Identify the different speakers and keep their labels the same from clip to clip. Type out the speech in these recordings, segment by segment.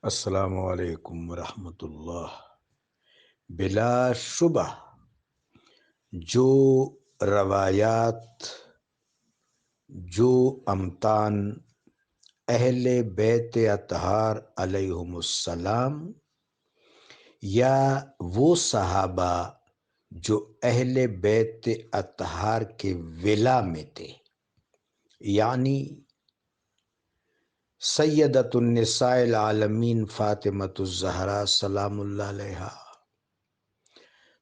Speaker 1: السلام علیکم ورحمۃ اللہ۔ بلا شبہ جو روایات، جو امتان اہل بیت اطہار علیہم السلام یا وہ صحابہ جو اہل بیت اطہار کے ولا میں تھے، یعنی سیدۃ النساء العالمین فاطمۃ الزہرا سلام اللہ علیہا،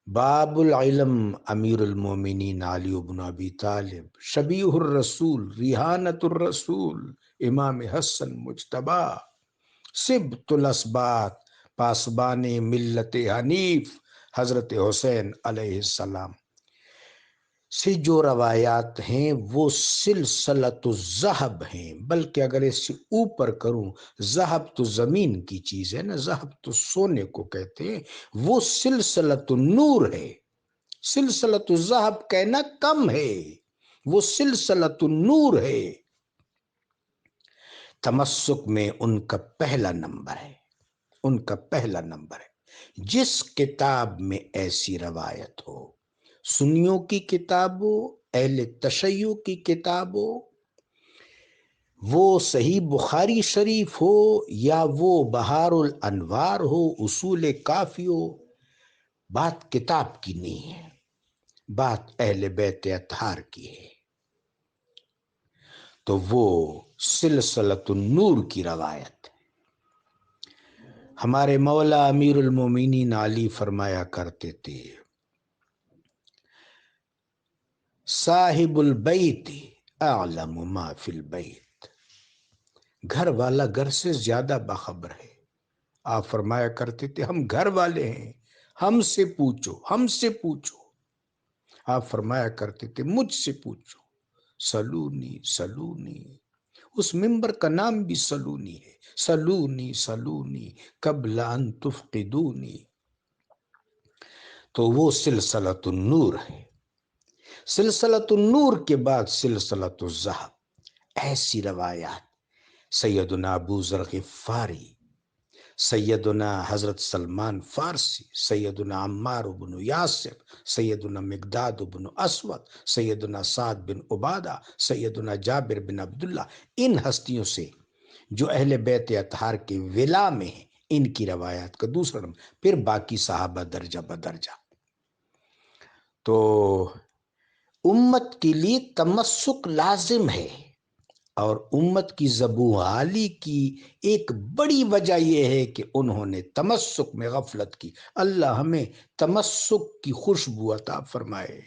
Speaker 1: باب العلم امیر المومنین علی بن ابی طالب، شبیہ الرسول ریحانۃ الرسول امام حسن مجتبی، سبط الاسباط پاسبان ملت حنیف حضرت حسین علیہ السلام سے جو روایات ہیں وہ سلسلۃ الذہب ہیں، بلکہ اگر اس سے اوپر کروں، ذہب تو زمین کی چیز ہے نا، ذہب تو سونے کو کہتے ہیں، وہ سلسلۃ النور ہے۔ سلسلۃ الذہب کہنا کم ہے، وہ سلسلۃ النور ہے۔ تمسک میں ان کا پہلا نمبر ہے، ان کا پہلا نمبر ہے۔ جس کتاب میں ایسی روایت ہو، سنیوں کی کتاب ہو، اہل تشیع کی کتاب ہو، وہ صحیح بخاری شریف ہو یا وہ بہار الانوار ہو، اصول کافی ہو، بات کتاب کی نہیں ہے، بات اہل بیت اطہار کی ہے۔ تو وہ سلسلۃ النور کی روایت ہے۔ ہمارے مولا امیر المومنین علی فرمایا کرتے تھے، صاحب البیت اعلم ما فی البیت، گھر والا گھر سے زیادہ باخبر ہے۔ آپ فرمایا کرتے تھے ہم گھر والے ہیں، ہم سے پوچھو، ہم سے پوچھو۔ آپ فرمایا کرتے تھے مجھ سے پوچھو، سلونی سلونی، اس ممبر کا نام بھی سلونی ہے، سلونی سلونی قبل ان تفقدونی۔ تو وہ سلسلۃ النور ہے۔ سلسلۃ النور کے بعد سلسلۃ الذہب، ایسی روایات سیدنا ابو ذر غفاری، سیدنا حضرت سلمان فارسی، سیدنا عمار بن یاسر، سیدنا مقداد بن اسود، سیدنا سعد بن عبادہ، سیدنا جابر بن عبداللہ، ان ہستیوں سے جو اہل بیت اطہار کے ولا میں ہیں، ان کی روایات کا دوسرا نمبر، پھر باقی صحابہ درجہ بدرجہ۔ تو امت کے لیے تمسک لازم ہے، اور امت کی زبوحالی کی ایک بڑی وجہ یہ ہے کہ انہوں نے تمسک میں غفلت کی۔ اللہ ہمیں تمسک کی خوشبو عطا فرمائے۔